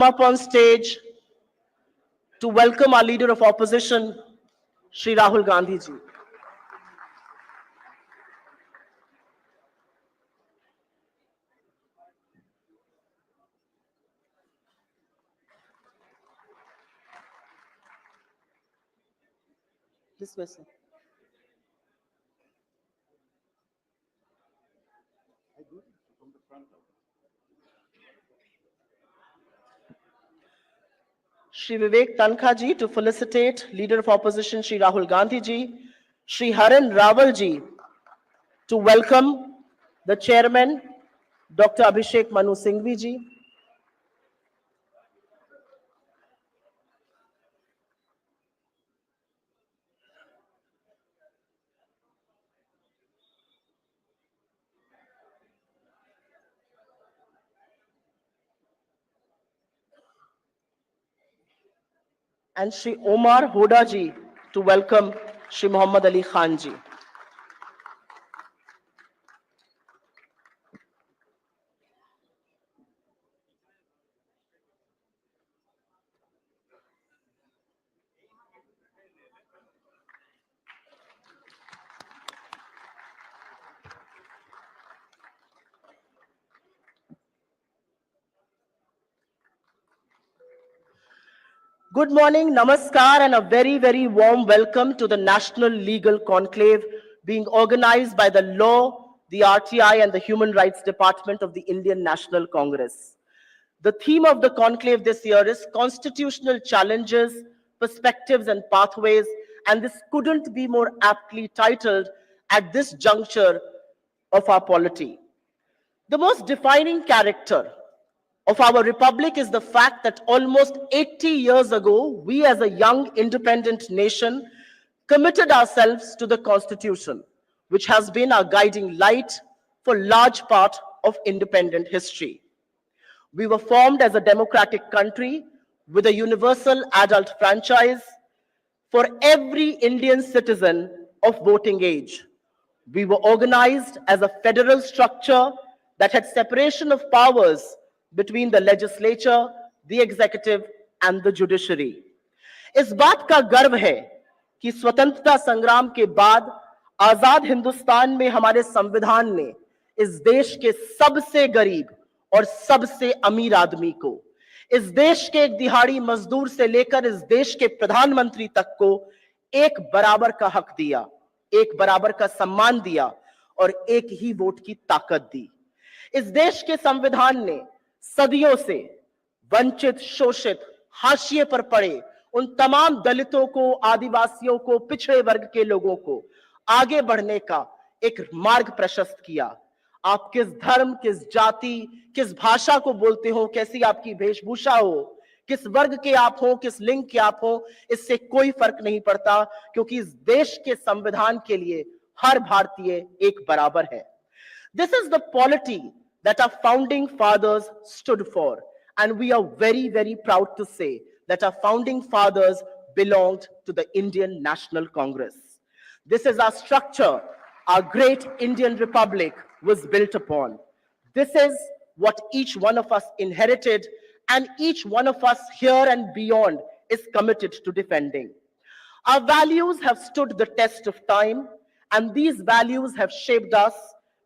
Up on stage to welcome our leader of opposition, Shri Rahul Gandhi ji. This way, sir. Shri Vivek Tankha ji to felicitate leader of opposition Shri Rahul Gandhi ji. Shri Haran Rawal ji to welcome the chairman Dr. Abhishek Manu Singhvi ji. And Shri Omar Hoda ji to welcome Shri Muhammad Ali Khan ji. Good morning, namaskar, and a very, very warm welcome to the National Legal Conclave being organized by the Law, the RTI, and the Human Rights Department of the Indian National Congress. The theme of the conclave this year is Constitutional Challenges, Perspectives, and Pathways, and this couldn't be more aptly titled at this juncture of our polity. The most defining character of our republic is the fact that almost 80 years ago, we as a young independent nation committed ourselves to the Constitution, which has been our guiding light for large part of independent history. We were formed as a democratic country with a universal adult franchise for every Indian citizen of voting age. We were organized as a federal structure that had separation of powers between the legislature, the executive, and the judiciary. इस बात का गर्व है कि स्वतंत्रता संग्राम के बाद आजाद हिंदुस्तान में हमारे संविधान ने इस देश के सबसे गरीब और सबसे अमीर आदमी को, इस देश के एक दिहाड़ी मजदूर से लेकर इस देश के प्रधानमंत्री तक को एक बराबर का हक दिया, एक बराबर का सम्मान दिया और एक ही वोट की ताकत दी। इस देश के संविधान ने सदियों से वंचित, शोषित, हाशिए पर पड़े उन तमाम दलितों को, आदिवासियों को, पिछड़े वर्ग के लोगों को आगे बढ़ने का एक मार्ग प्रशस्त किया। आप किस धर्म, किस जाति, किस भाषा को बोलते हो, कैसी आपकी वेशभूषा हो, किस वर्ग के आप हो, किस लिंग के आप हो, इससे कोई फर्क नहीं पड़ता, क्योंकि इस देश के संविधान के लिए हर भारतीय एक बराबर है। This is the polity that our founding fathers stood for. And we are very, very proud to say that our founding fathers belonged to the Indian National Congress. This is our structure our great Indian Republic was built upon. This is what each one of us inherited, and each one of us here and beyond is committed to defending. Our values have stood the test of time, and these values have shaped us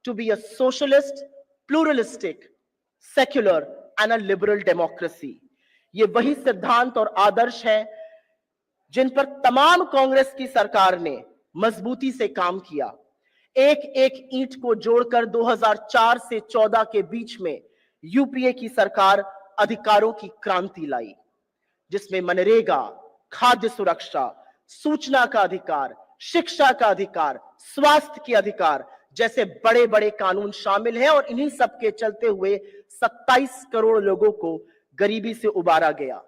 to be a socialist, pluralistic, secular, and a liberal democracy. ये वही सिद्धांत और आदर्श हैं जिन पर तमाम कांग्रेस की सरकार ने मजबूती से काम किया। एक एक ईंट को जोड़कर 2004 से 14 के बीच में यूपीए की सरकार अधिकारों की क्रांति लाई, जिसमें मनरेगा, खाद्य सुरक्षा, सूचना का अधिकार, शिक्षा का अधिकार, स्वास्थ्य के अधिकार जैसे बड़े बड़े कानून शामिल हैं, और इन्हीं सब के चलते हुए 27 करोड़ लोगों को गरीबी से उबारा गया।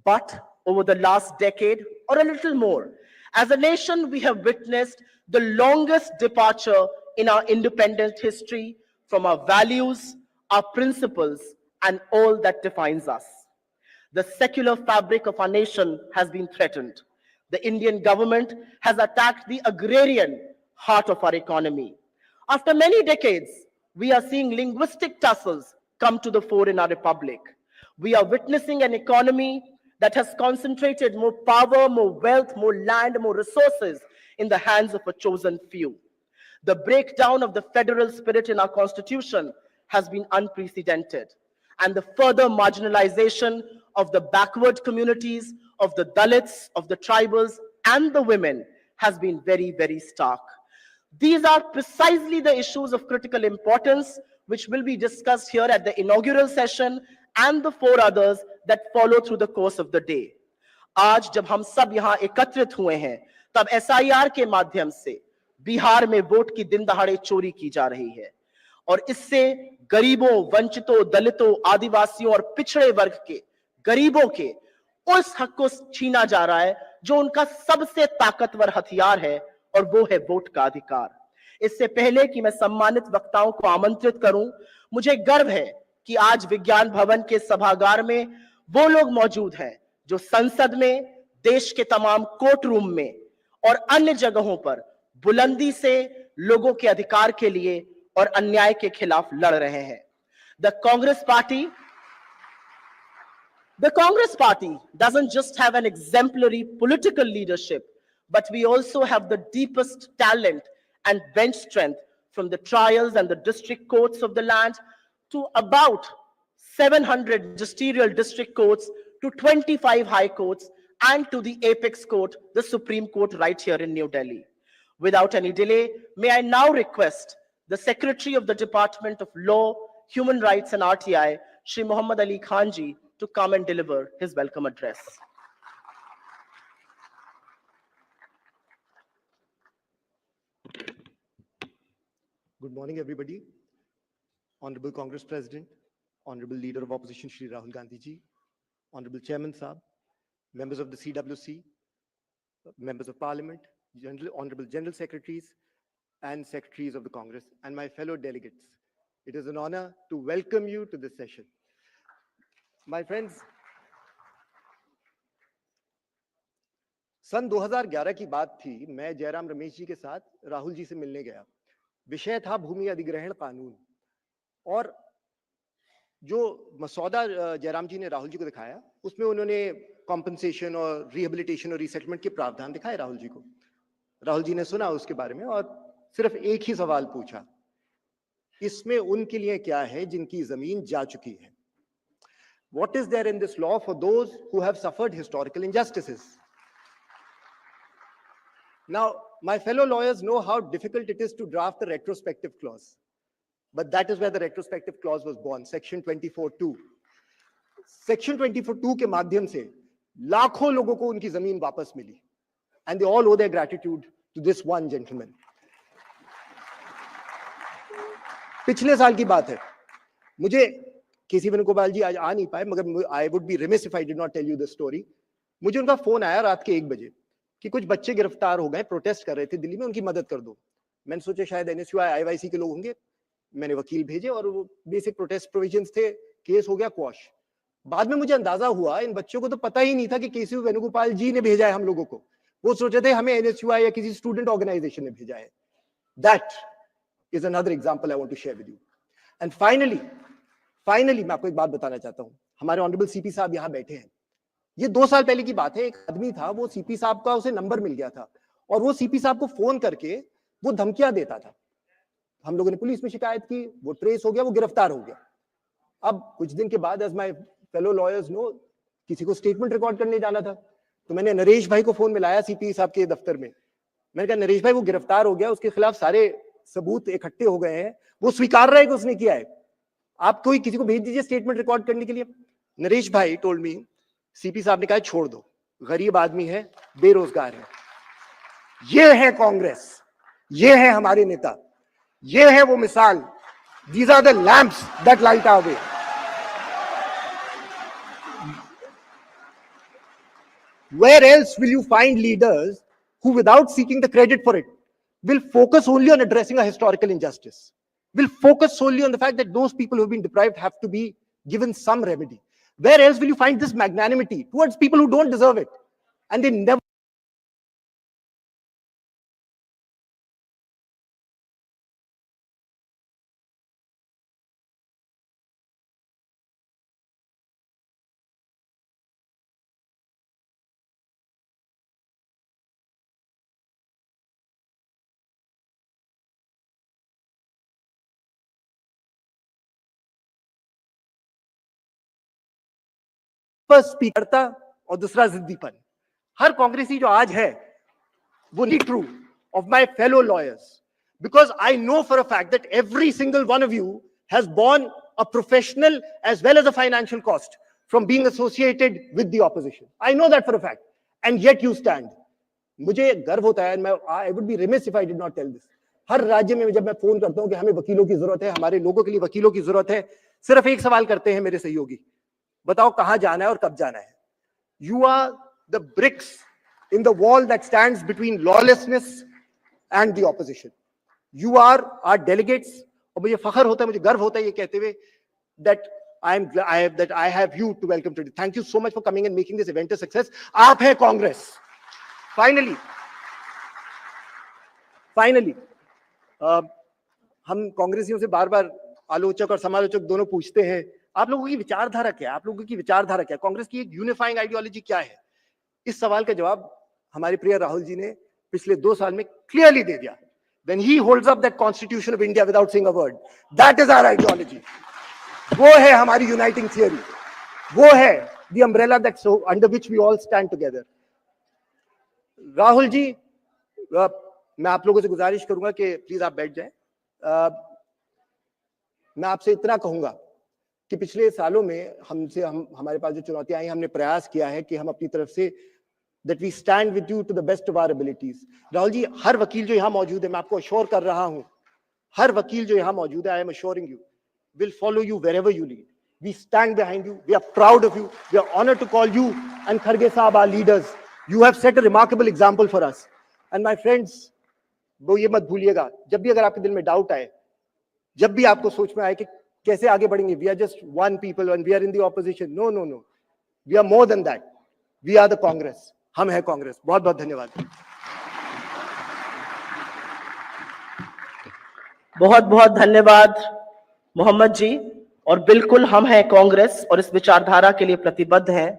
But over the last decade or a little more, as a nation, we have witnessed the longest departure in our independent history from our values, our principles, and all that defines us. The secular fabric of our nation has been threatened. The Indian government has attacked the agrarian heart of our economy. After many decades, we are seeing linguistic tussles come to the fore in our republic. We are witnessing an economy that has concentrated more power, more wealth, more land, more resources in the hands of a chosen few. The breakdown of the federal spirit in our constitution has been unprecedented. And the further marginalization of the backward communities, of the Dalits, of the tribals, and the women has been very, very stark. These are precisely the issues of critical importance which will be discussed here at the inaugural session and the four others that follow through the course of the day. आज जब हम सब यहाँ एकत्रित हुए हैं तब SIR के माध्यम से बिहार में वोट की दिन दहाड़े चोरी की जा रही है और इससे गरीबों, वंचितों, दलितों, आदिवासियों और पिछड़े वर्ग के गरीबों के उस हक को छीना जा रहा है जो उनका सबसे ताकतवर हथियार है और वो है वोट का अधिकार। इससे पहले कि मैं सम्मानित वक्ताओं को आमंत्रित करूं, मुझे गर्व है कि आज विज्ञान भवन के सभागार में वो लोग मौजूद हैं जो संसद में, देश के तमाम कोर्ट रूम में और अन्य जगहों पर बुलंदी से लोगों के अधिकार के लिए और अन्याय के खिलाफ लड़ रहे हैं। The Congress party doesn't just have an exemplary political leadership, but we also have the deepest talent and bench strength from the trials and the district courts of the land to about 700 magisterial district courts to 25 high courts and to the apex court, the Supreme Court right here in New Delhi. Without any delay, may I now request the Secretary of the Department of Law, Human Rights and RTI, Shri Muhammad Ali Khan ji, to come and deliver his welcome address. Good morning, everybody. Honorable Congress President, Honorable Leader of Opposition Shri Rahul Gandhi ji, Honorable Chairman Saab, members of the CWC, members of Parliament, Honorable General Secretaries and Secretaries of the Congress, and my fellow delegates. It is an honor to welcome you to this session. My friends, सन 2011 की बात थी, मैं जयराम रमेश जी के साथ राहुल जी से मिलने गया। विषय था भूमि अधिग्रहण कानून और जो मसौदा जयराम जी ने राहुल जी को दिखाया उसमें उन्होंने कॉम्पनसेशन और रिहेबिलिटेशन और रीसेटलमेंट के प्रावधान दिखाए राहुल जी को। राहुल जी ने सुना उसके बारे में और सिर्फ एक ही सवाल पूछा, इसमें उनके लिए क्या है जिनकी जमीन जा चुकी है? What is there in this law for those who have suffered historical injustices? Now, my fellow lawyers know how difficult it is to draft a retrospective clause. But that is where the retrospective clause was born, Section 24(2). Section 24(2) के माध्यम से लाखों लोगों को उनकी जमीन वापस मिली. And they all owe their gratitude to this one gentleman. पिछले साल की बात है. मुझे केसी वेणुगोपाल जी आज आ नहीं पाए, मगर I would be remiss if I did not tell you this story. मुझे उनका फोन आया रात के 1 बजे कि कुछ बच्चे गिरफ्तार हो गए, प्रोटेस्ट कर रहे थे दिल्ली में, उनकी मदद कर दो. मैंने सोचा शायद एनएसयूआई आईवाईसी के लोग होंगे. मैंने वकील भेजे और वो बेसिक प्रोटेस्ट प्रोविजंस थे, केस हो गया क्वॉश. बाद में मुझे अंदाजा हुआ इन बच्चों को तो पता ही नहीं था कि केसी वेणुगोपाल जी ने भेजा है हम लोगों को. वो सोचे थे हमें एनएसयूआई या किसी स्टूडेंट ऑर्गेनाइजेशन ने भेजा है. That is another example I want to share with you. And finally मैं आपको एक बात बताना चाहता हूं. हमारे ऑनरेबल सीपी साहब यहां बैठे हैं. ये 2 साल पहले की बात है. एक आदमी था, वो सीपी साहब का उसे नंबर मिल गया था और वो सीपी साहब को फोन करके वो धमकियां देता था. हम लोगों ने पुलिस में शिकायत की, वो ट्रेस हो गया, वो गिरफ्तार हो गया. अब कुछ दिन के बाद, as my fellow lawyers know, किसी को स्टेटमेंट रिकॉर्ड करने जाना था, तो मैंने नरेश भाई को फोन मिलाया सीपी साहब के दफ्तर में. मैंने कहा नरेश भाई वो गिरफ्तार हो गया, उसके खिलाफ सारे सबूत इकट्ठे हो गए हैं, वो स्वीकार रहा है कि उसने किया है, आप कोई किसी को भेज दीजिए स्टेटमेंट रिकॉर्ड करने के लिए. नरेश भाई टोल्ड मी, सीपी साहब ने कहा छोड़ दो, गरीब आदमी है, बेरोजगार है. ये है कांग्रेस, ये है हमारे नेता, ये है वो मिसाल. These are the lamps that light our way. Where else will you find leaders who, without seeking the credit for it, will focus only on addressing a historical injustice, will focus solely on the fact that those people who have been deprived have to be given some remedy? Where else will you find this magnanimity towards people who don't deserve it? And they never first स्पीकरता और दूसरा जिद्दीपन। हर कांग्रेसी जो आज है वो नहीं true of my fellow lawyers, because I know for a fact that every single one of you has borne a professional as well as a financial cost from being associated with the opposition. I know that for a fact, and yet you stand. मुझे गर्व होता है, I would be remiss if I did not tell this. हर राज्य में जब मैं phone करता हूं कि हमें वकीलों की जरूरत है, हमारे लोगों के लिए वकीलों की जरूरत है, सिर्फ एक सवाल करते हैं मेरे सहयोगी, बताओ कहां जाना है और कब जाना है. You are the bricks in the wall that stands between lawlessness and the opposition. You are our delegates. और मुझे फख्र होता है, मुझे गर्व होता है ये कहते हुए that I have you to welcome today. Thank you so much for coming and making this event a success. आप हैं कांग्रेस. Finally, हम कांग्रेसियों से बार-बार आलोचक और समालोचक दोनों पूछते हैं, आप लोगों की विचारधारा क्या है? आप लोगों की विचारधारा क्या है? कांग्रेस की एक यूनिफाइंग आइडियोलॉजी क्या है? इस सवाल का जवाब हमारे प्रिय राहुल जी ने पिछले 2 साल में क्लियरली दे दिया. When he holds up that Constitution of India without saying a word, that is our ideology. वो है हमारी uniting theory. वो है the umbrella that under which we all stand together. Rahul ji, मैं आप लोगों से गुजारिश करूंगा कि प्लीज आप बैठ जाएं. मैं आपसे इतना कहूंगा कि पिछले सालों में हमारे पास जो चुनौतियां आई, हमने प्रयास किया है कि हम अपनी तरफ से that we stand with you to the best of our abilities. Rahul ji, हर वकील जो यहाँ मौजूद है, मैं आपको अश्योर कर रहा हूँ, हर वकील जो यहाँ मौजूद है, I am assuring you, will follow you wherever you lead. We stand behind you. We are proud of you. We are honored to call you and Kharge Saab our leaders. You have set a remarkable example for us. And my friends, वो ये मत भूलिएगा, जब भी अगर आपके दिल में डाउट आए, जब भी आपको सोच में आए कि कैसे आगे बढ़ेंगे, we are just one people and we are in the opposition. No, no, no. We are more than that. We are the Congress. हम हैं कांग्रेस. बहुत बहुत धन्यवाद. बहुत बहुत धन्यवाद मोहम्मद जी. और बिल्कुल हम हैं कांग्रेस और इस विचारधारा के लिए प्रतिबद्ध हैं.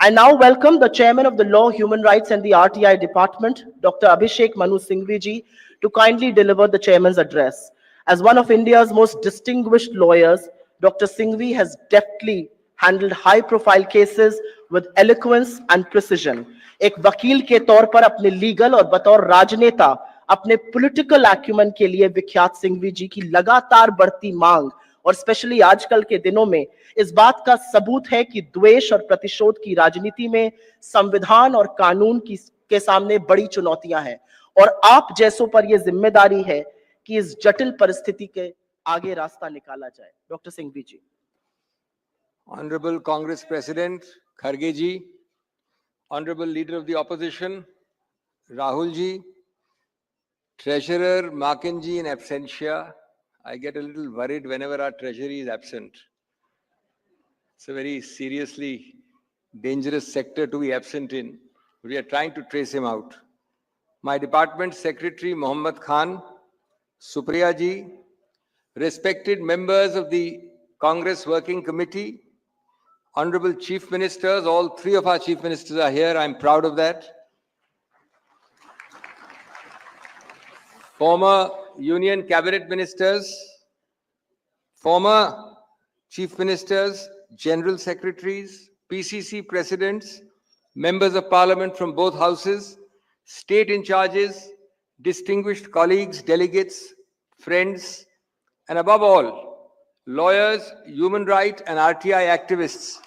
I now welcome the chairman of the Law, Human Rights and the RTI Department, Dr. Abhishek Manu Singhvi ji, to kindly deliver the chairman's address. As one of India's most distinguished lawyers, Dr. Singhvi has deftly handled high-profile cases with eloquence and precision. एक वकील के तौर पर अपने legal और बतौर राजनेता अपने पॉलिटिकल एक्यूमेन के लिए विख्यात सिंघवी जी की लगातार बढ़ती मांग और स्पेशली आजकल के दिनों में इस बात का सबूत है कि द्वेष और प्रतिशोध की राजनीति में संविधान और कानून के सामने बड़ी चुनौतियां हैं और आप जैसों पर यह जिम्मेदारी है कि इस जटिल परिस्थिति के आगे रास्ता निकाला जाए. Doctor Singhvi ji. Honorable Congress President Kharge ji, Honorable Leader of the Opposition Rahul ji, Treasurer Makin ji in absentia. I get a little worried whenever our Treasury is absent. It's a very seriously dangerous sector to be absent in. We are trying to trace him out. My Department Secretary Mohammad Khan, Supriya ji, respected members of the Congress Working Committee, Honorable Chief Ministers, all 3 of our Chief Ministers are here. I'm proud of that. Former Union Cabinet Ministers, former Chief Ministers, General Secretaries, PCC Presidents, Members of Parliament from both houses, State in charges, distinguished colleagues, delegates, friends, and above all, lawyers, human rights and RTI activists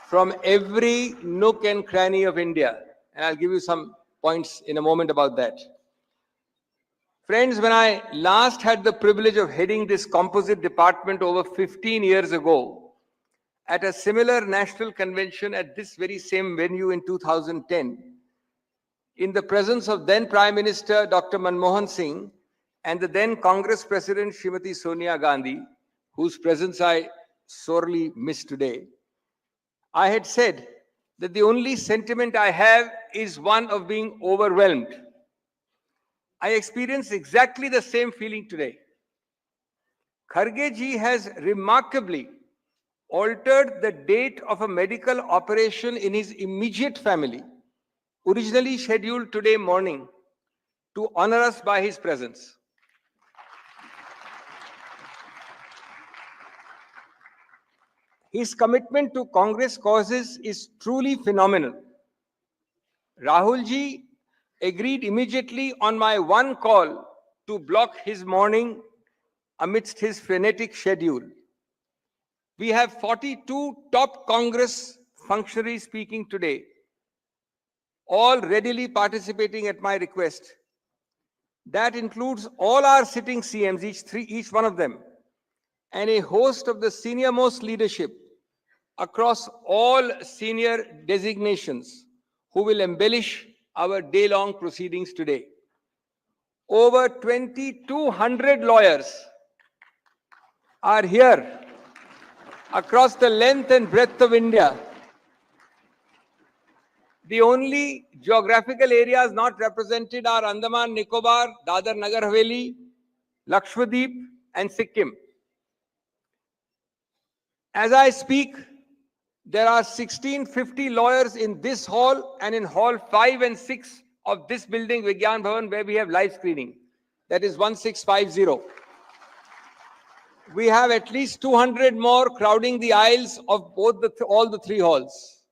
from every nook and cranny of India. And I'll give you some points in a moment about that. Friends, when I last had the privilege of heading this composite department over 15 years ago, at a similar national convention at this very same venue in 2010, in the presence of then Prime Minister Dr. Manmohan Singh and the then Congress President Srimati Sonia Gandhi, whose presence I sorely miss today, I had said that the only sentiment I have is one of being overwhelmed. I experience exactly the same feeling today. Kharge ji has remarkably altered the date of a medical operation in his immediate family, originally scheduled today morning, to honor us by his presence. His commitment to Congress causes is truly phenomenal. Rahul ji agreed immediately on my one call to block his morning amidst his frenetic schedule. We have 42 top Congress functionaries speaking today, all readily participating at my request. That includes all our sitting CMs, each one of them, and a host of the senior-most leadership across all senior designations who will embellish our day-long proceedings today. Over 2,200 lawyers are here across the length and breadth of India. The only geographical areas not represented are Andaman, Nicobar, Dadar Nagar Haveli, Lakshadweep, and Sikkim. As I speak, there are 1,650 lawyers in this hall and in hall 5 and 6 of this building, Vigyan Bhavan, where we have live screening. That is 1650. We have at least 200 more crowding the aisles of all the three halls.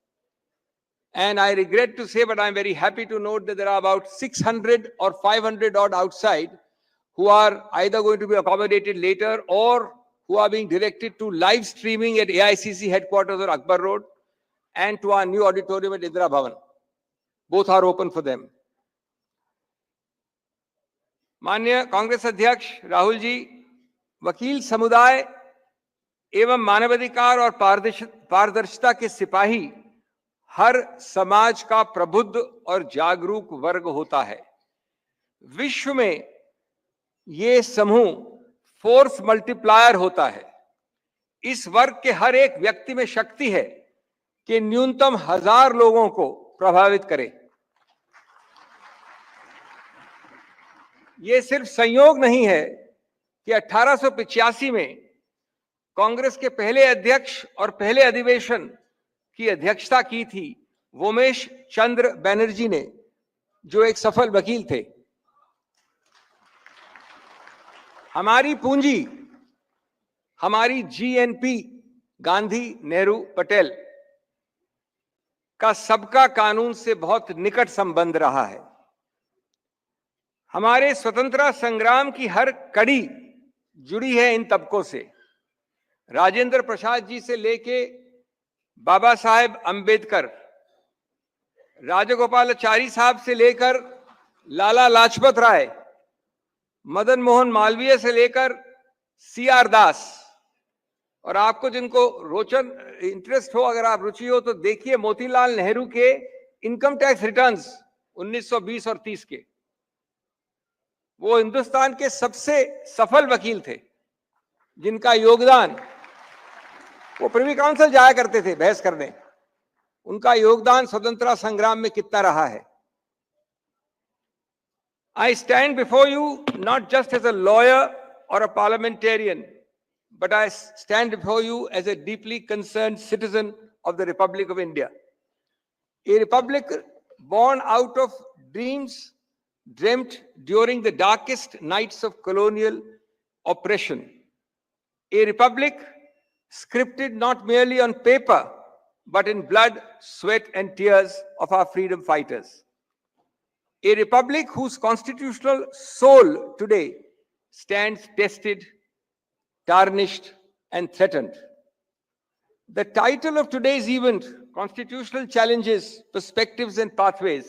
And I regret to say, but I'm very happy to note that there are about 600 or 500 odd outside who are either going to be accommodated later or who are being directed to live streaming at AICC headquarters or Akbar Road and to our new auditorium at Indira Bhavan. Both are open for them. माननीय कांग्रेस अध्यक्ष राहुल जी, वकील समुदाय एवं मानवाधिकार और पारदर्शिता के सिपाही हर समाज का प्रबुद्ध और जागरूक वर्ग होता है. विश्व में ये समूह फोर्स मल्टीप्लायर होता है. इस वर्ग के हर एक व्यक्ति में शक्ति है कि न्यूनतम 1000 लोगों को प्रभावित करे. ये सिर्फ संयोग नहीं है कि 1885 में कांग्रेस के पहले अध्यक्ष और पहले अधिवेशन की अध्यक्षता की थी वोमेश चंद्र बैनर्जी ने, जो एक सफल वकील थे. हमारी पूंजी, हमारी जीएनपी गांधी नेहरू पटेल का सबका कानून से बहुत निकट संबंध रहा है. हमारे स्वतंत्रता संग्राम की हर कड़ी जुड़ी है इन तबकों से. राजेंद्र प्रसाद जी से लेके बाबा साहेब अंबेडकर, राजगोपालाचारी साहब से लेकर लाला लाजपत राय, मदन मोहन मालवीय से लेकर सीआर दास, और आपको जिनको रोचन इंटरेस्ट हो, अगर आप रुचि हो तो देखिए मोतीलाल नेहरू के इनकम टैक्स रिटर्न्स 1920 और 30 के. वो हिंदुस्तान के सबसे सफल वकील थे जिनका योगदान, वो प्रिवी काउंसिल जाया करते थे बहस करने, उनका योगदान स्वतंत्रता संग्राम में कितना रहा है. I stand before you not just as a lawyer or a parliamentarian, but I stand before you as a deeply concerned citizen of the Republic of India. A republic born out of dreams dreamt during the darkest nights of colonial oppression. A republic scripted not merely on paper, but in blood, sweat, and tears of our freedom fighters. A republic whose constitutional soul today stands tested, tarnished, and threatened. The title of today's event, Constitutional Challenges, Perspectives, and Pathways,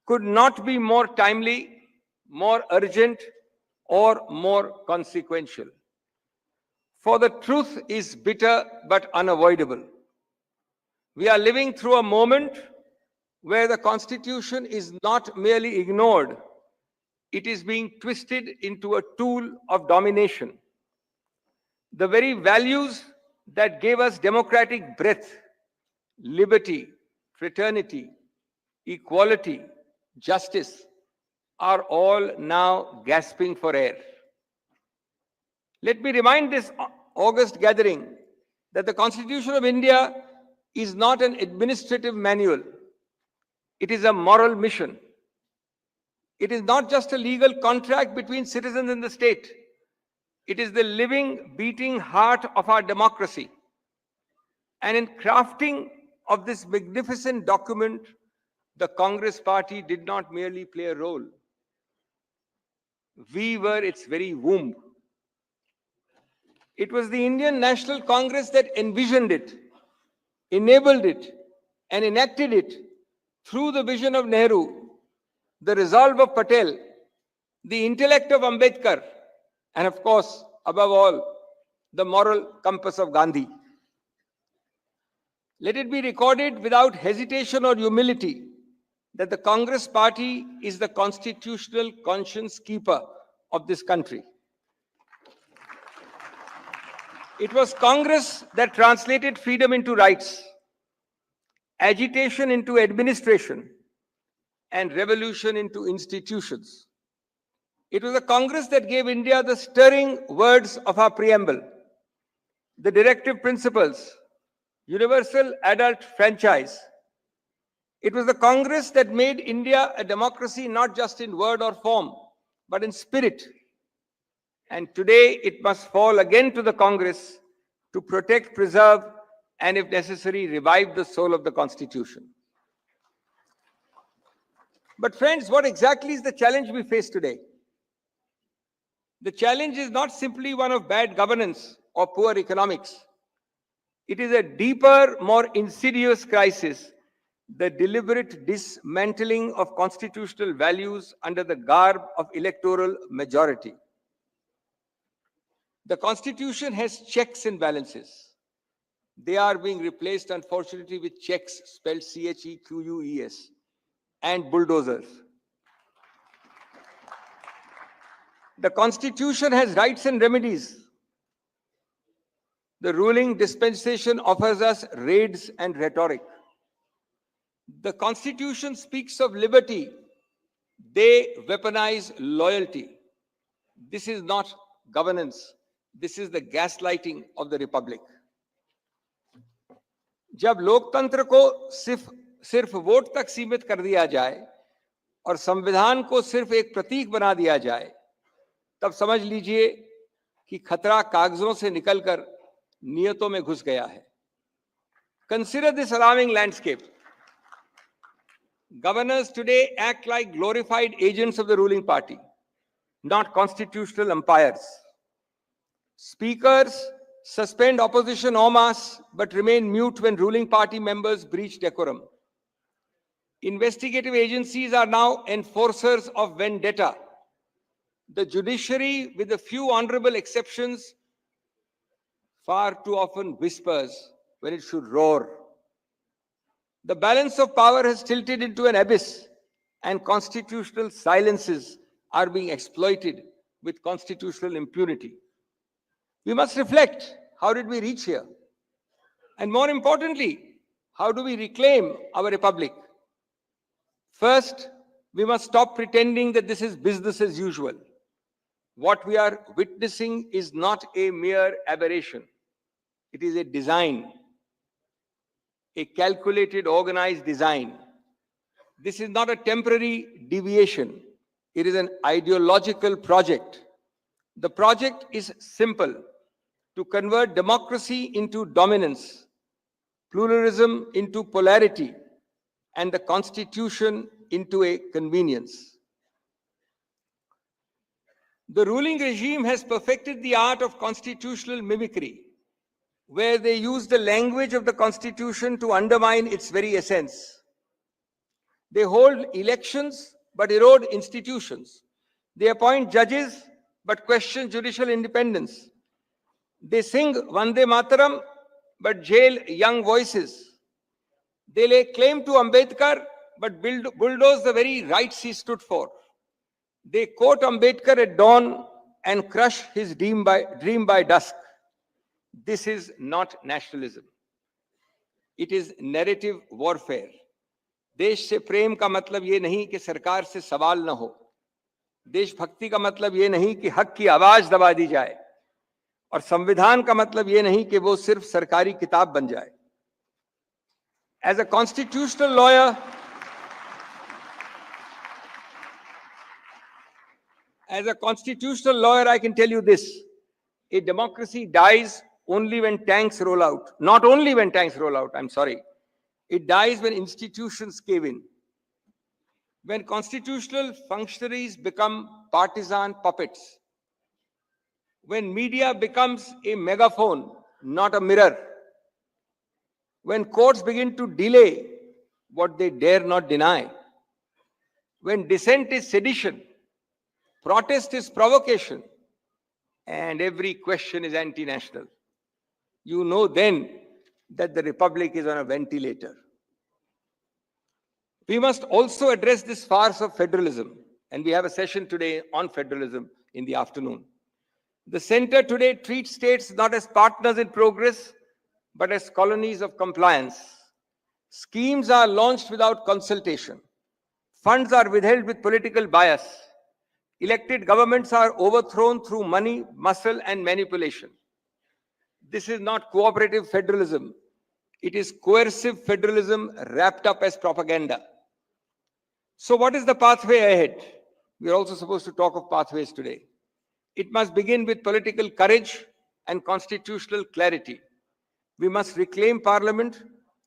could not be more timely, more urgent, or more consequential. For the truth is bitter but unavoidable. We are living through a moment where the Constitution is not merely ignored, it is being twisted into a tool of domination. The very values that gave us democratic breath, liberty, fraternity, equality, justice, are all now gasping for air. Let me remind this august gathering that the Constitution of India is not an administrative manual. It is a moral mission. It is not just a legal contract between citizens and the state. It is the living, beating heart of our democracy. And in crafting of this magnificent document, the Congress party did not merely play a role. We were its very womb. It was the Indian National Congress that envisioned it, enabled it, and enacted it through the vision of Nehru, the resolve of Patel, the intellect of Ambedkar, and of course, above all, the moral compass of Gandhi. Let it be recorded without hesitation or humility that the Congress party is the constitutional conscience keeper of this country. It was Congress that translated freedom into rights, agitation into administration, and revolution into institutions. It was a Congress that gave India the stirring words of our preamble, the directive principles, universal adult franchise. It was the Congress that made India a democracy not just in word or form, but in spirit. And today it must fall again to the Congress to protect, preserve, and if necessary, revive the soul of the Constitution. But friends, what exactly is the challenge we face today? The challenge is not simply one of bad governance or poor economics. It is a deeper, more insidious crisis, the deliberate dismantling of constitutional values under the garb of electoral majority. The Constitution has checks and balances. They are being replaced, unfortunately, with checks spelled CHEQUES and bulldozers. The Constitution has rights and remedies. The ruling dispensation offers us raids and rhetoric. The Constitution speaks of liberty. They weaponize loyalty. This is not governance. This is the gaslighting of the Republic. जब लोकतंत्र को सिर्फ vote तक सीमित कर दिया जाए और संविधान को सिर्फ एक प्रतीक बना दिया जाए, तब समझ लीजिए कि खतरा कागजों से निकलकर नियतों में घुस गया है. Consider this alarming landscape. Governors today act like glorified agents of the ruling party, not constitutional umpires. Speakers suspend opposition en masse but remain mute when ruling party members breach decorum. Investigative agencies are now enforcers of vendetta. The judiciary, with a few honorable exceptions, far too often whispers when it should roar. The balance of power has tilted into an abyss, and constitutional silences are being exploited with constitutional impunity. We must reflect, how did we reach here? And more importantly, how do we reclaim our republic? First, we must stop pretending that this is business as usual. What we are witnessing is not a mere aberration. It is a design, a calculated, organized design. This is not a temporary deviation. It is an ideological project. The project is simple: to convert democracy into dominance, pluralism into polarity, and the Constitution into a convenience. The ruling regime has perfected the art of constitutional mimicry, where they use the language of the Constitution to undermine its very essence. They hold elections but erode institutions. They appoint judges but question judicial independence. They sing Vande Mataram but jail young voices. They lay claim to Ambedkar but bulldoze the very rights he stood for. They quote Ambedkar at dawn and crush his dream by dusk. This is not nationalism. It is narrative warfare. देश से प्रेम का मतलब ये नहीं कि सरकार से सवाल न हो. देशभक्ति का मतलब ये नहीं कि हक की आवाज दबा दी जाए. और संविधान का मतलब ये नहीं कि वो सिर्फ सरकारी किताब बन जाए. As a constitutional lawyer, I can tell you this: a democracy dies only when tanks roll out. Not only when tanks roll out, I'm sorry. It dies when institutions cave in. When constitutional functionaries become partisan puppets. When media becomes a megaphone, not a mirror. When courts begin to delay what they dare not deny. When dissent is sedition, protest is provocation, and every question is anti-national. You know then that the republic is on a ventilator. We must also address this farce of federalism, and we have a session today on federalism in the afternoon. The center today treats states not as partners in progress, but as colonies of compliance. Schemes are launched without consultation. Funds are withheld with political bias. Elected governments are overthrown through money, muscle, and manipulation. This is not cooperative federalism. It is coercive federalism wrapped up as propaganda. So what is the pathway ahead? We are also supposed to talk of pathways today. It must begin with political courage and constitutional clarity. We must reclaim Parliament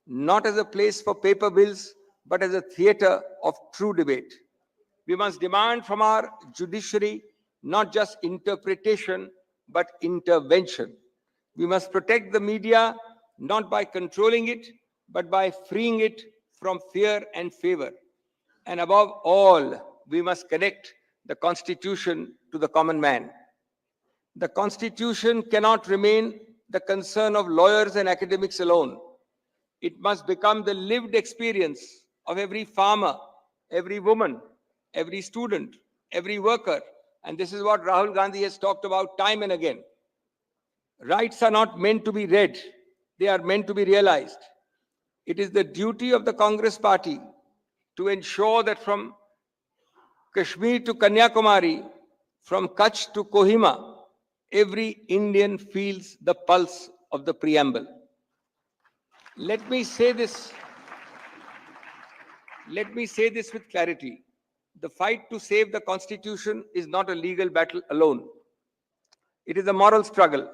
not as a place for paper bills, but as a theatre of true debate. We must demand from our judiciary not just interpretation, but intervention. We must protect the media not by controlling it, but by freeing it from fear and favor. And above all, we must connect the Constitution to the common man. The Constitution cannot remain the concern of lawyers and academics alone. It must become the lived experience of every farmer, every woman, every student, every worker. And this is what Rahul Gandhi has talked about time and again. Rights are not meant to be read, they are meant to be realized. It is the duty of the Congress party to ensure that from Kashmir to Kanyakumari, from Kutch to Kohima, every Indian feels the pulse of the preamble. Let me say this with clarity. The fight to save the Constitution is not a legal battle alone. It is a moral struggle.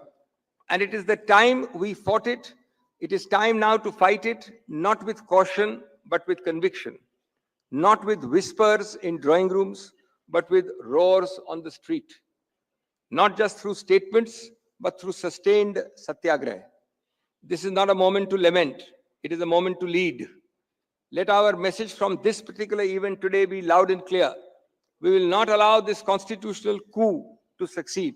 And it is the time we fought it. It is time now to fight it, not with caution, but with conviction. Not with whispers in drawing rooms, but with roars on the street. Not just through statements, but through sustained satyagraha. This is not a moment to lament. It is a moment to lead. Let our message from this particular event today be loud and clear. We will not allow this constitutional coup to succeed.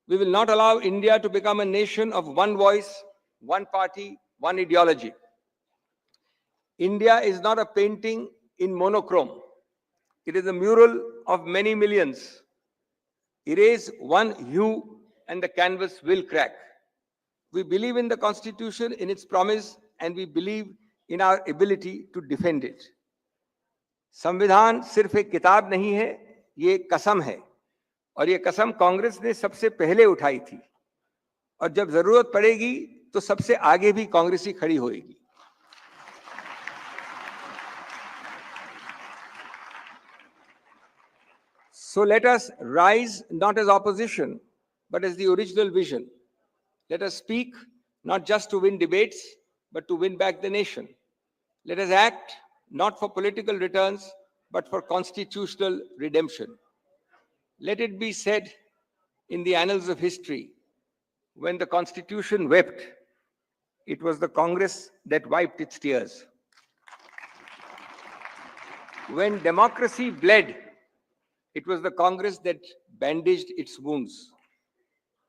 We will not allow India to become a nation of one voice, one party, one ideology. India is not a painting in monochrome. It is a mural of many millions. Erase one hue and the canvas will crack. We believe in the Constitution, in its promise, and we believe in our ability to defend it. संविधान सिर्फ एक किताब नहीं है, ये एक कसम है, और ये कसम कांग्रेस ने सबसे पहले उठाई थी, और जब जरूरत पड़ेगी तो सबसे आगे भी कांग्रेस ही खड़ी होएगी. So let us rise not as opposition, but as the original vision. Let us speak not just to win debates, but to win back the nation. Let us act not for political returns, but for constitutional redemption. Let it be said in the annals of history, when the Constitution wept, it was the Congress that wiped its tears. When democracy bled, it was the Congress that bandaged its wounds.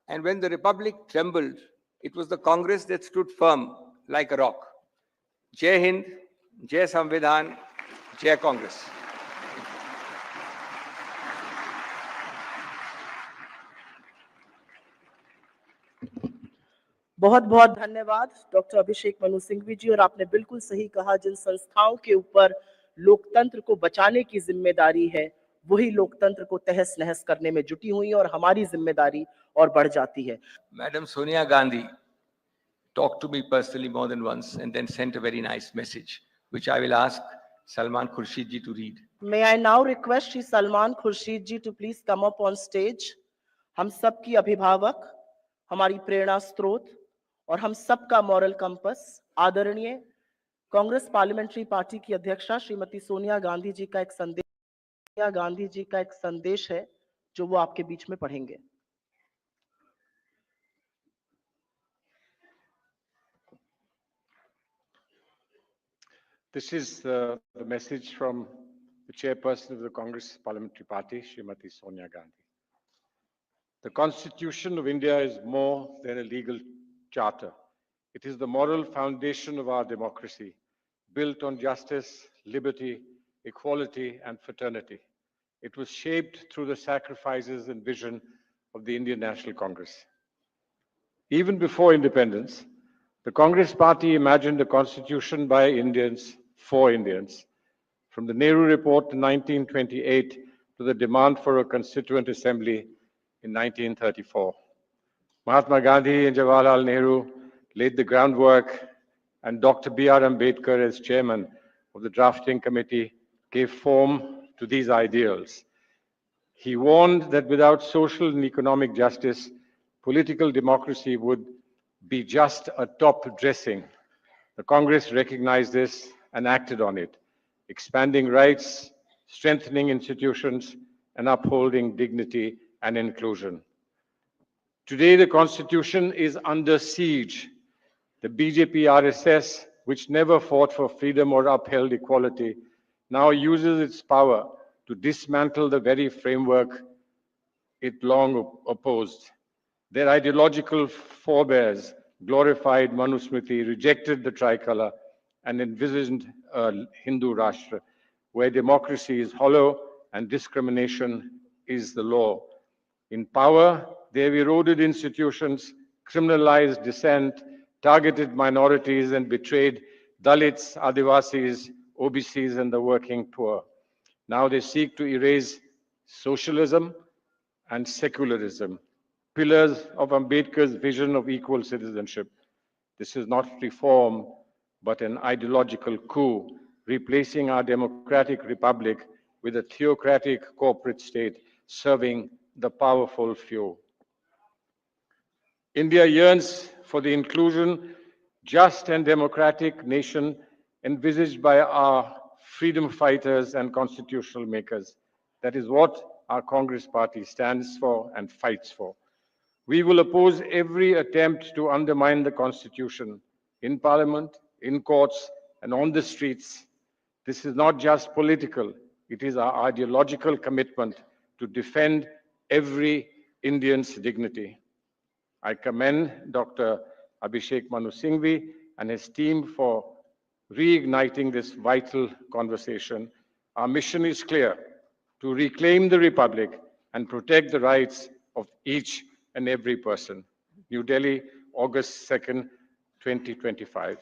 And when the Republic trembled, it was the Congress that stood firm like a rock. Jai Hind, Jai Samvidhan, Jai Congress. बहुत बहुत धन्यवाद doctor Abhishek Manu Singhvi जी। और आपने बिल्कुल सही कहा, जिन संस्थाओं के ऊपर लोकतंत्र को बचाने की जिम्मेदारी है, वही लोकतंत्र को तहस नहस करने में जुटी हुई है, और हमारी जिम्मेदारी और बढ़ जाती है. Madam Sonia Gandhi talked to me personally more than once and then sent a very nice message, which I will ask Salman Khurshid ji to read. May I now request Shri Salman Khurshid ji to please come up on stage. हम सब की अभिभावक, हमारी प्रेरणा स्रोत, और हम सबका moral compass आदरणीय कांग्रेस पार्लियामेंट्री पार्टी की अध्यक्षा श्रीमती सोनिया गांधी जी का एक संदेश है जो वो आपके बीच में पढ़ेंगे। This is the message from the chairperson of the Congress Parliamentary Party, Srimati Sonia Gandhi. The Constitution of India is more than a legal charter. It is the moral foundation of our democracy, built on justice, liberty, equality, and fraternity. It was shaped through the sacrifices and vision of the Indian National Congress. Even before independence, the Congress Party imagined a constitution by Indians for Indians. From the Nehru Report in 1928 to the demand for a constituent assembly in 1934. Mahatma Gandhi and Jawaharlal Nehru laid the groundwork, and Dr. B.R. Ambedkar, as chairman of the drafting committee, gave form to these ideals. He warned that without social and economic justice, political democracy would be just a top dressing. The Congress recognized this and acted on it, expanding rights, strengthening institutions, and upholding dignity and inclusion. Today, the Constitution is under siege. The BJP RSS, which never fought for freedom or upheld equality, now uses its power to dismantle the very framework it long opposed. Their ideological forebears glorified Manusmriti, rejected the tricolor, and envisioned a Hindu Rashtra, where democracy is hollow and discrimination is the law. In power, they have eroded institutions, criminalized dissent, targeted minorities, and betrayed Dalits, Adivasis, OBCs, and the working poor. Now they seek to erase socialism and secularism, pillars of Ambedkar's vision of equal citizenship. This is not reform, but an ideological coup, replacing our democratic republic with a theocratic corporate state serving the powerful few. India yearns for the inclusion, just and democratic nation envisaged by our freedom fighters and constitutional makers. That is what our Congress party stands for and fights for. We will oppose every attempt to undermine the Constitution in Parliament, in courts, and on the streets. This is not just political, it is our ideological commitment to defend every Indian's dignity. I commend Dr. Abhishek Manu Singhvi and his team for reigniting this vital conversation. Our mission is clear: to reclaim the Republic and protect the rights of each and every person. New Delhi, August 2nd, 2025.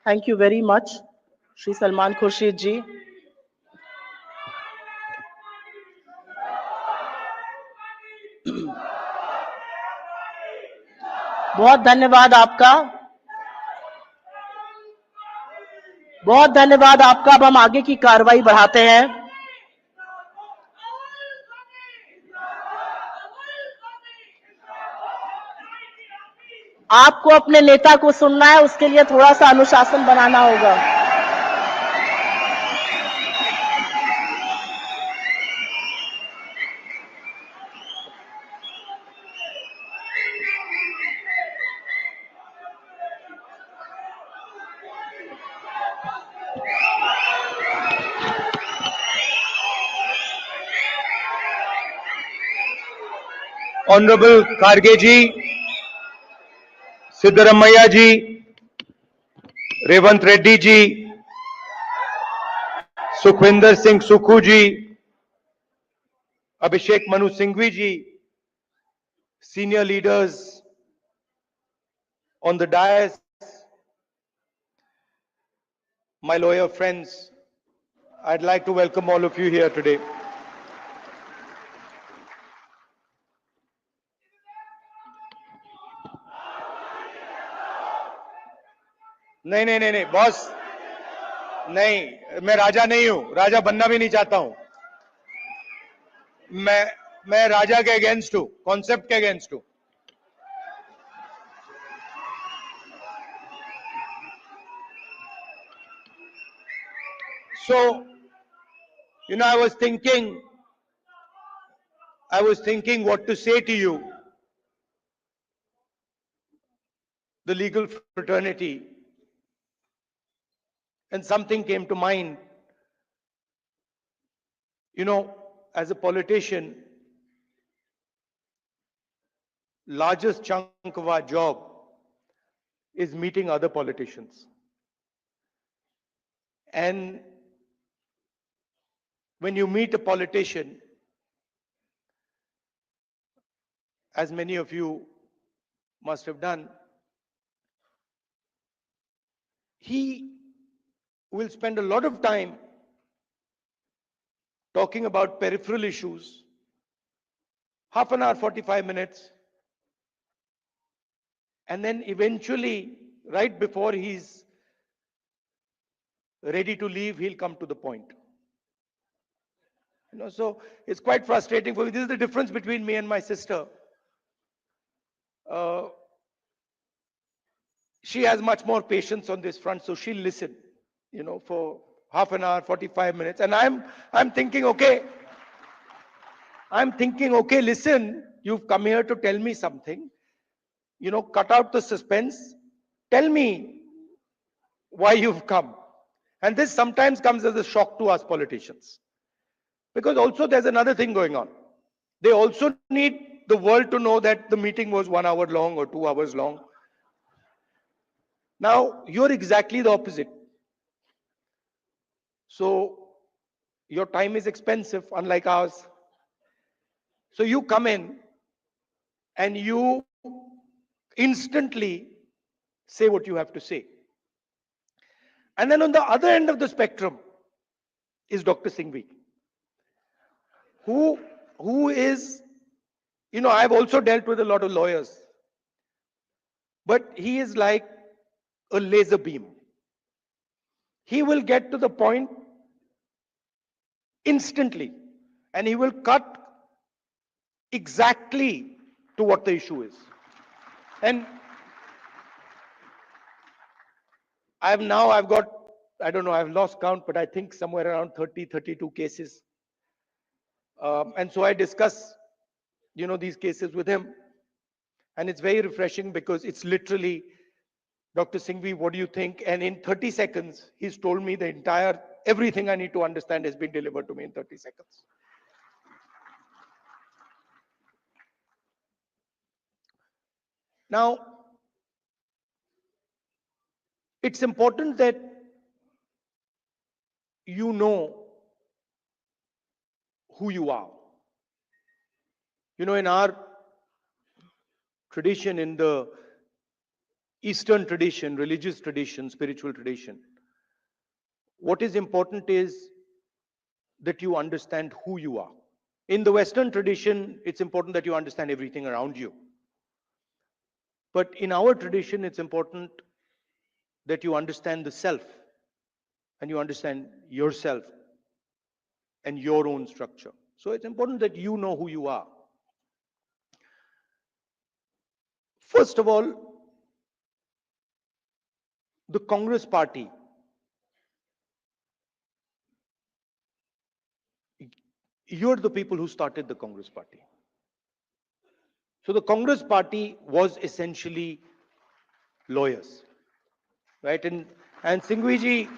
Thank you very much, Shri Salman Khurshid ji. बहुत धन्यवाद आपका, बहुत धन्यवाद आपका। अब हम आगे की कार्रवाई बढ़ाते हैं। आपको अपने नेता को सुनना है, उसके लिए थोड़ा सा अनुशासन बनाना होगा। Honorable Kharge ji, Siddaramaiah ji, Revant Reddy ji, Sukhwinder Singh Sukhu ji, Abhishek Manu Singhvi ji, senior leaders on the dais, my lawyer friends, I'd like to welcome all of you here today. नहीं boss, नहीं, मैं राजा नहीं हूं, राजा बनना भी नहीं चाहता हूं। मैं राजा के अगेंस्ट हूं, कॉन्सेप्ट के अगेंस्ट हूं. So, I was thinking what to say to you, the legal fraternity, and something came to mind. As a politician, largest chunk of our job is meeting other politicians. And when you meet a politician, as many of you must have done, he will spend a lot of time talking about peripheral issues, half an hour, 45 minutes, and then eventually, right before he's ready to leave, he'll come to the point. So it's quite frustrating for me. This is the difference between me and my sister. Uh, she has much more patience on this front, so she'll listen, for half an hour, 45 minutes. And I'm thinking, okay, listen, you've come here to tell me something. Cut out the suspense. Tell me why you've come. And this sometimes comes as a shock to us politicians. Because also there's another thing going on. They also need the world to know that the meeting was 1 hour long or 2 hours long. Now, you're exactly the opposite. So, your time is expensive, unlike ours. So, you come in and you instantly say what you have to say. And then on the other end of the spectrum is Dr. Singhvi, who is, I've also dealt with a lot of lawyers, but he is like a laser beam. He will get to the point instantly, and he will cut exactly to what the issue is. And I've got, I don't know, I've lost count, but I think somewhere around 30, 32 cases. And so I discuss, these cases with him. And it's very refreshing because it's literally, Dr. Singhvi, what do you think? And in 30 seconds, he's told me the entire, everything I need to understand has been delivered to me in 30 seconds. Now, it's important that you know who you are. In our tradition, in the Eastern tradition, religious tradition, spiritual tradition, what is important is that you understand who you are. In the Western tradition, it's important that you understand everything around you. But in our tradition, it's important that you understand the self and you understand yourself and your own structure. So it's important that you know who you are. First of all, the Congress party, you're the people who started the Congress party. So the Congress party was essentially lawyers, right? And Singhviji,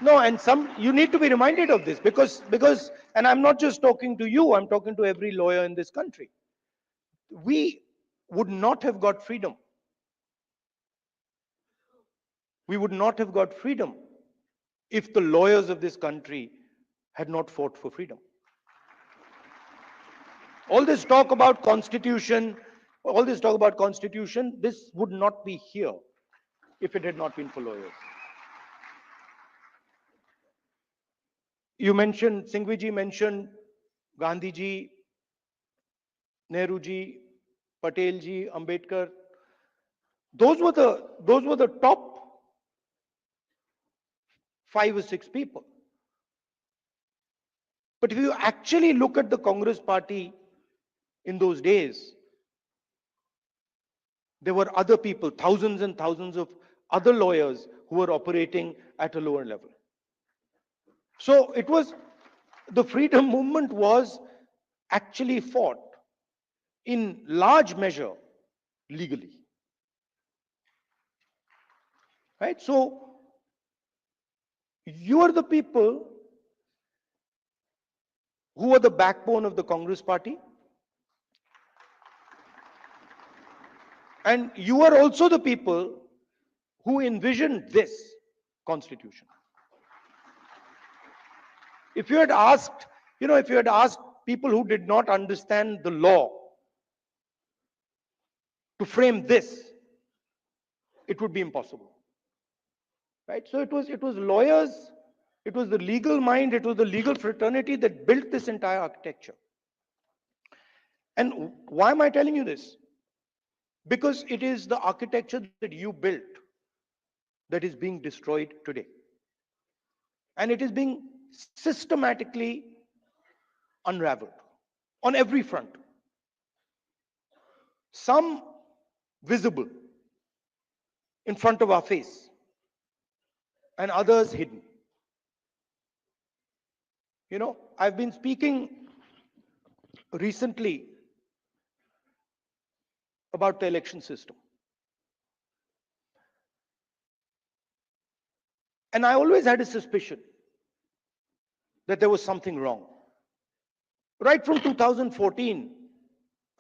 no, and you need to be reminded of this because, and I'm not just talking to you, I'm talking to every lawyer in this country. We would not have got freedom. We would not have got freedom if the lawyers of this country had not fought for freedom. All this talk about constitution, this would not be here if it had not been for lawyers. Singhviji mentioned Gandhi ji, Nehru ji, Patel ji, Ambedkar. Those were the top 5 or 6 people. But if you actually look at the Congress party in those days, there were other people, thousands and thousands of other lawyers who were operating at a lower level. So it was, the freedom movement was actually fought in large measure legally. Right? So you are the people who are the backbone of the Congress party. And you are also the people who envisioned this constitution. If you had asked, if you had asked people who did not understand the law to frame this, it would be impossible. Right? So it was lawyers, it was the legal mind, it was the legal fraternity that built this entire architecture. And why am I telling you this? Because it is the architecture that you built that is being destroyed today. And it is being systematically unraveled on every front. Some visible in front of our face, and others hidden. I've been speaking recently about the election system. And I always had a suspicion that there was something wrong. Right from 2014,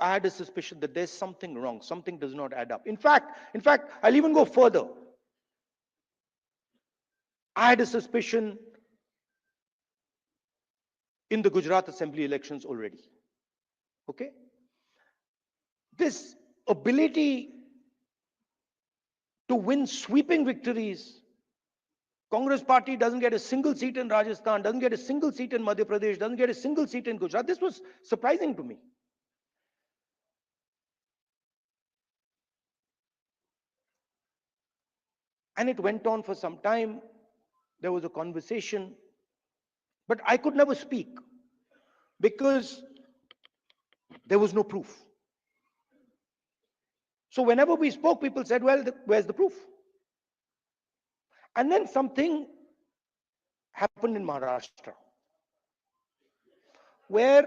I had a suspicion that there's something wrong, something does not add up. In fact, I'll even go further. I had a suspicion in the Gujarat Assembly elections already. Okay? This ability to win sweeping victories. Congress party doesn't get a single seat in Rajasthan, doesn't get a single seat in Madhya Pradesh, doesn't get a single seat in Gujarat. This was surprising to me. And it went on for some time. There was a conversation, but I could never speak because there was no proof. So whenever we spoke, people said, well, where's the proof? And then something happened in Maharashtra, where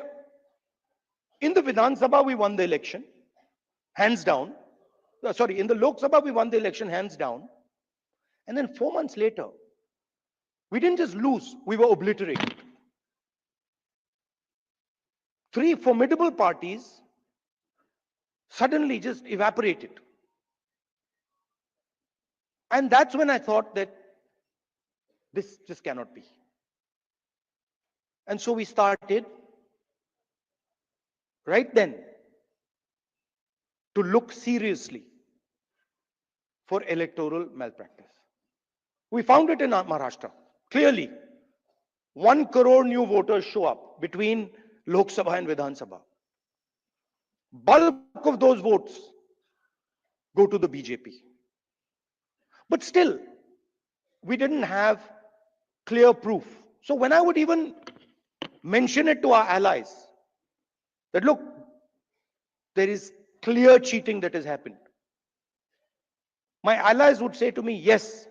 in the Vidhan Sabha we won the election, hands down. Sorry, in the Lok Sabha we won the election, hands down. And then 4 months later, we didn't just lose, we were obliterated. Three formidable parties suddenly just evaporated. And that's when I thought that this just cannot be. And so we started right then to look seriously for electoral malpractice. We found it in Maharashtra. Clearly, 1 crore new voters show up between Lok Sabha and Vidhan Sabha. Bulk of those votes go to the BJP. But still, we didn't have clear proof. So when I would even mention it to our allies, that look, there is clear cheating that has happened, my allies would say to me, yes,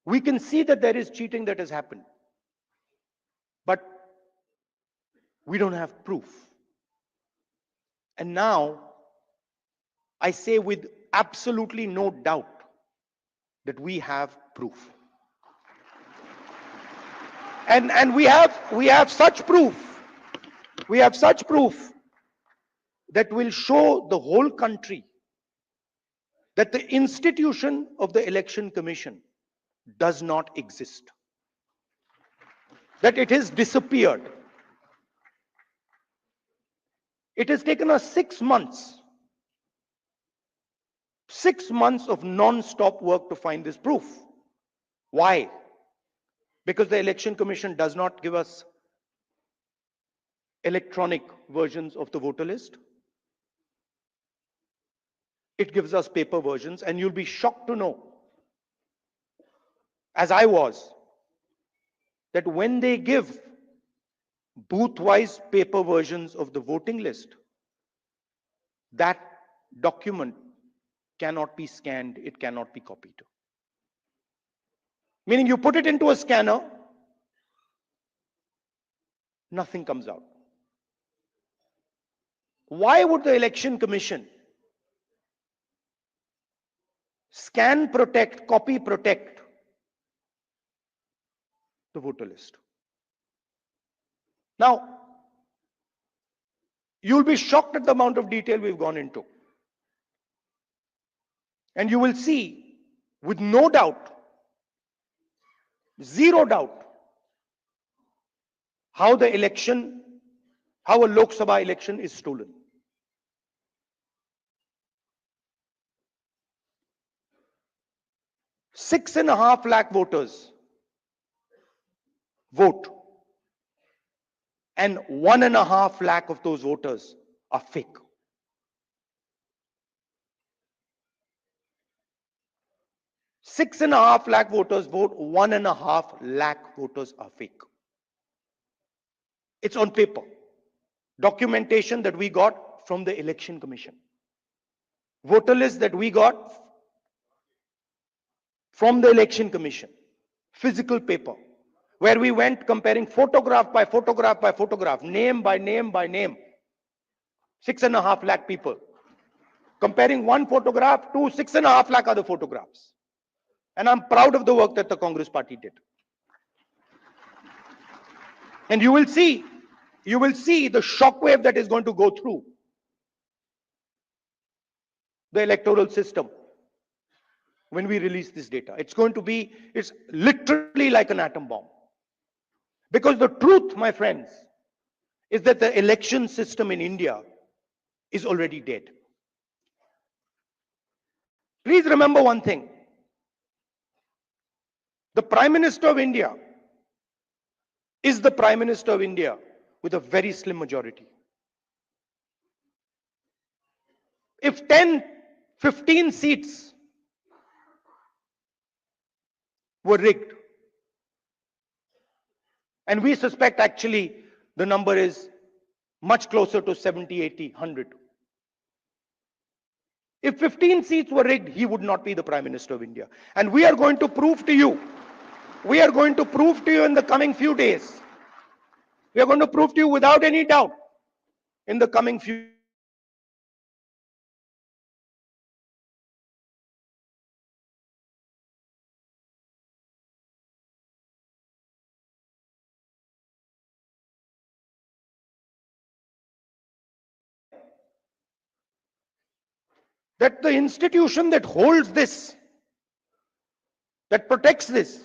we can see that there is cheating that has happened, but we don't have proof. And now I say with absolutely no doubt that we have proof. And we have such proof. We have such proof that will show the whole country that the institution of the Election Commission does not exist. That it has disappeared. It has taken us 6 months. 6 months of non-stop work to find this proof. Why? Because the Election Commission does not give us electronic versions of the voter list. It gives us paper versions, and you'll be shocked to know, as I was, that when they give booth-wise paper versions of the voting list, that document cannot be scanned, it cannot be copied. Meaning you put it into a scanner, nothing comes out. Why would the Election Commission scan protect, copy protect the voter list? Now, you'll be shocked at the amount of detail we've gone into. And you will see, with no doubt, zero doubt, how the election, how a Lok Sabha election is stolen. Six and a half lakh voters vote, and 1.5 lakh of those voters are fake. Six and a half lakh voters vote, 1.5 lakh voters are fake. It's on paper. Documentation that we got from the Election Commission. Voter list that we got from the Election Commission. Physical paper. Where we went comparing photograph by photograph by photograph, name by name by name. 6.5 lakh people. Comparing one photograph to 6.5 lakh other photographs. And I'm proud of the work that the Congress party did. And you will see the shockwave that is going to go through the electoral system when we release this data. It's literally like an atom bomb. Because the truth, my friends, is that the election system in India is already dead. Please remember one thing. The Prime Minister of India is the Prime Minister of India with a very slim majority. If 10, 15 seats were rigged, and we suspect actually the number is much closer to 70, 80, 100. If 15 seats were rigged, he would not be the Prime Minister of India. And we are going to prove to you, in the coming few days, we are going to prove to you without any doubt in the coming few that the institution that holds this, that protects this,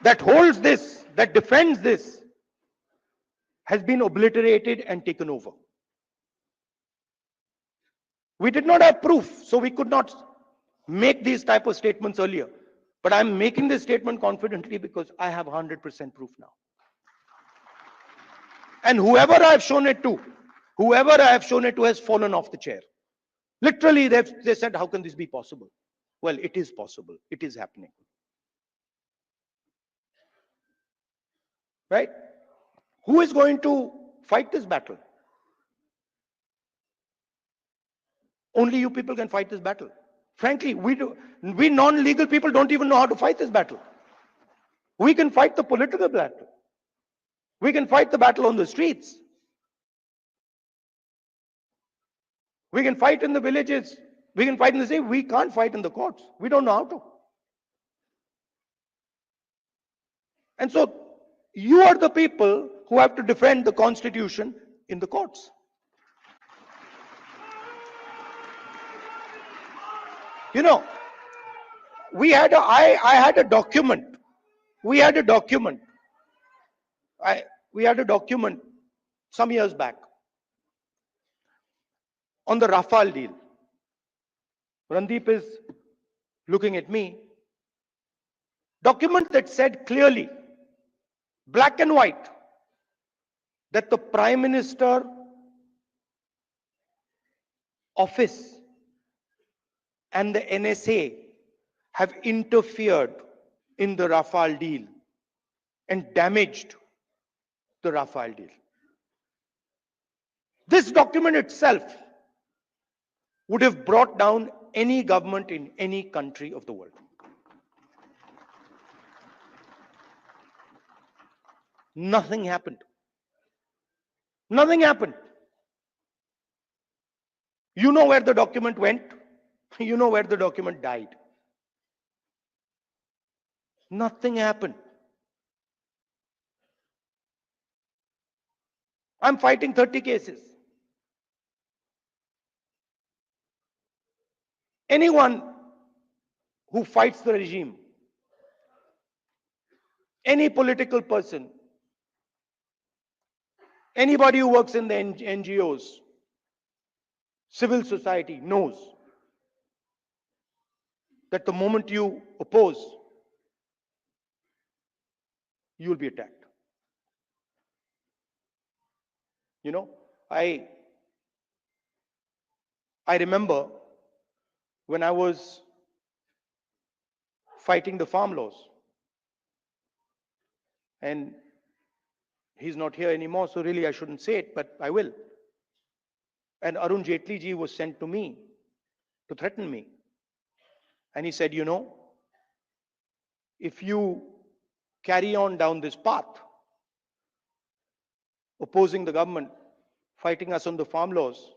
that holds this, that defends this, has been obliterated and taken over. We did not have proof, so we could not make these type of statements earlier. But I'm making this statement confidently because I have 100% proof now. And whoever I've shown it to has fallen off the chair. Literally, they said, how can this be possible? Well, it is possible. It is happening. Right? Who is going to fight this battle? Only you people can fight this battle. Frankly, we non-legal people don't even know how to fight this battle. We can fight the political battle. We can fight the battle on the streets. We can fight in the villages. We can fight in the city. We can't fight in the courts. We don't know how to. And so, you are the people who have to defend the Constitution in the courts. You know, I had a document. We had a document some years back on the Rafale deal. Randeep is looking at me. Document that said clearly, black and white, that the Prime Minister office and the NSA have interfered in the Rafale deal and damaged the Rafale deal. This document itself would have brought down any government in any country of the world. Nothing happened. Nothing happened. You know where the document went. You know where the document died. Nothing happened. I'm fighting 30 cases. Anyone who fights the regime, any political person, anybody who works in the NGOs, civil society knows that the moment you oppose, you will be attacked. You know, I remember when I was fighting the farm laws, and he's not here anymore, so really I shouldn't say it, but I will. And Arun Jaitley ji was sent to me to threaten me. And he said, you know, if you carry on down this path, opposing the government, fighting us on the farm laws,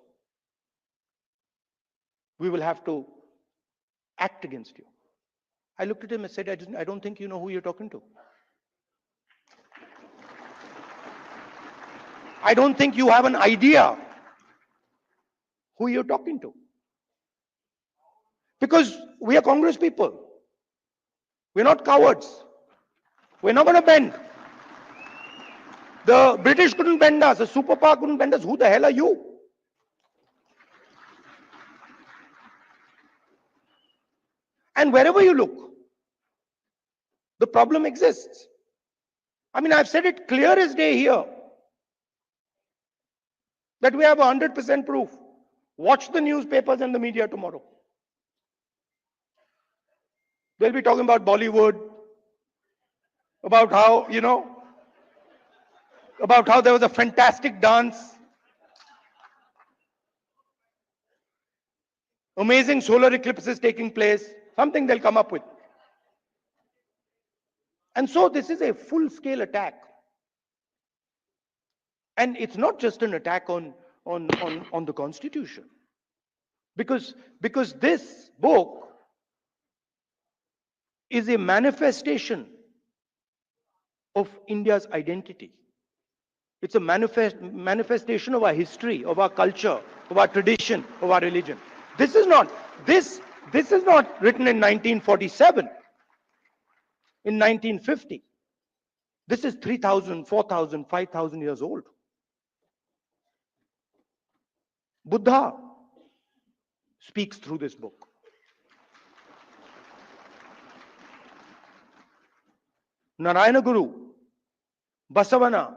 we will have to act against you. I looked at him and said, I don't think you know who you're talking to. I don't think you have an idea who you're talking to. Because we are Congress people. We're not cowards. We're not going to bend. The British couldn't bend us. The superpower couldn't bend us. Who the hell are you? And wherever you look, the problem exists. I mean, I've said it clear as day here that we have 100% proof. Watch the newspapers and the media tomorrow. They'll be talking about Bollywood, about how, you know, about how there was a fantastic dance, amazing solar eclipses taking place, something they'll come up with. And so this is a full-scale attack. And it's not just an attack on the Constitution. Because this book is a manifestation of India's identity. It's a manifestation of our history, of our culture, of our tradition, of our religion. This is not written in 1947, in 1950. This is 3,000, 4,000, 5,000 years old. Buddha speaks through this book. Narayana Guru, Basavana,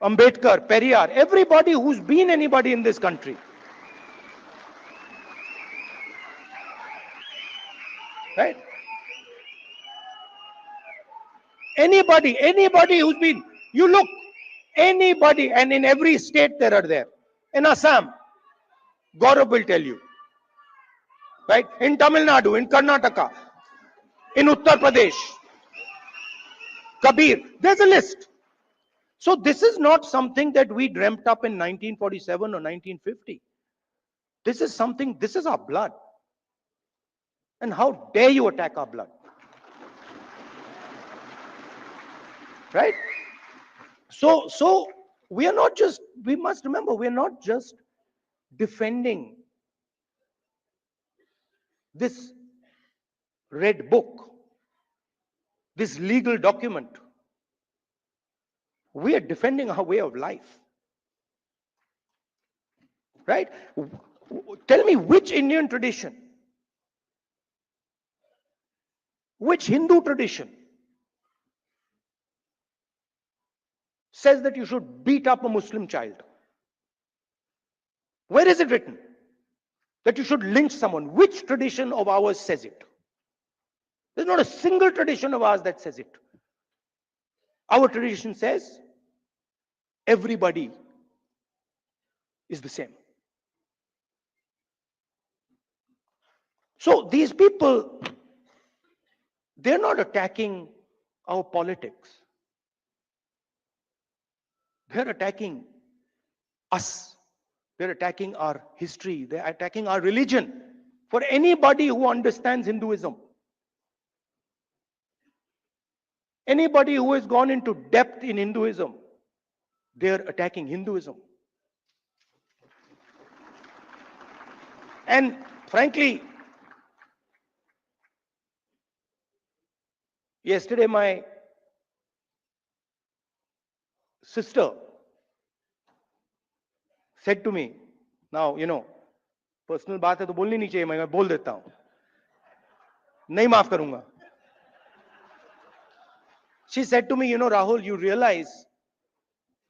Ambedkar, Periyar, everybody who's been anybody in this country. Right? Anybody who's been, you look, anybody, and in every state there are there. In Assam, Gaurav will tell you. Right? In Tamil Nadu, in Karnataka, in Uttar Pradesh, Kabir, there's a list. So this is not something that we dreamt up in 1947 or 1950. This is something, this is our blood. And how dare you attack our blood? Right? So we are not just, we must remember, we are not just defending this red book, this legal document. We are defending our way of life. Right? Tell me which Indian tradition, which Hindu tradition says that you should beat up a Muslim child? Where is it written that you should lynch someone? Which tradition of ours says it? There's not a single tradition of ours that says it. Our tradition says everybody is the same. So these people, they're not attacking our politics. They're attacking us. They're attacking our history. They're attacking our religion. For anybody who understands Hinduism, anybody who has gone into depth in Hinduism, they're attacking Hinduism. And frankly, yesterday my sister said to me, now, personal बात है तो बोलनी नहीं चाहिए, मैं बोल देता हूं, नहीं माफ करूंगा. She said to me, Rahul, you realize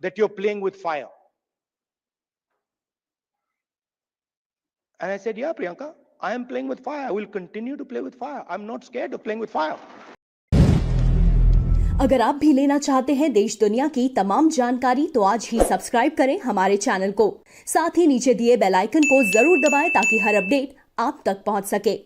that you're playing with fire. And I said, yeah, Priyanka, I am playing with fire. I will continue to play with fire. I'm not scared of playing with fire. अगर आप भी लेना चाहते हैं देश दुनिया की तमाम जानकारी तो आज ही सब्सक्राइब करें हमारे चैनल को। साथ ही नीचे दिए बेल आइकन को जरूर दबाएं ताकि हर अपडेट आप तक पहुंच सके।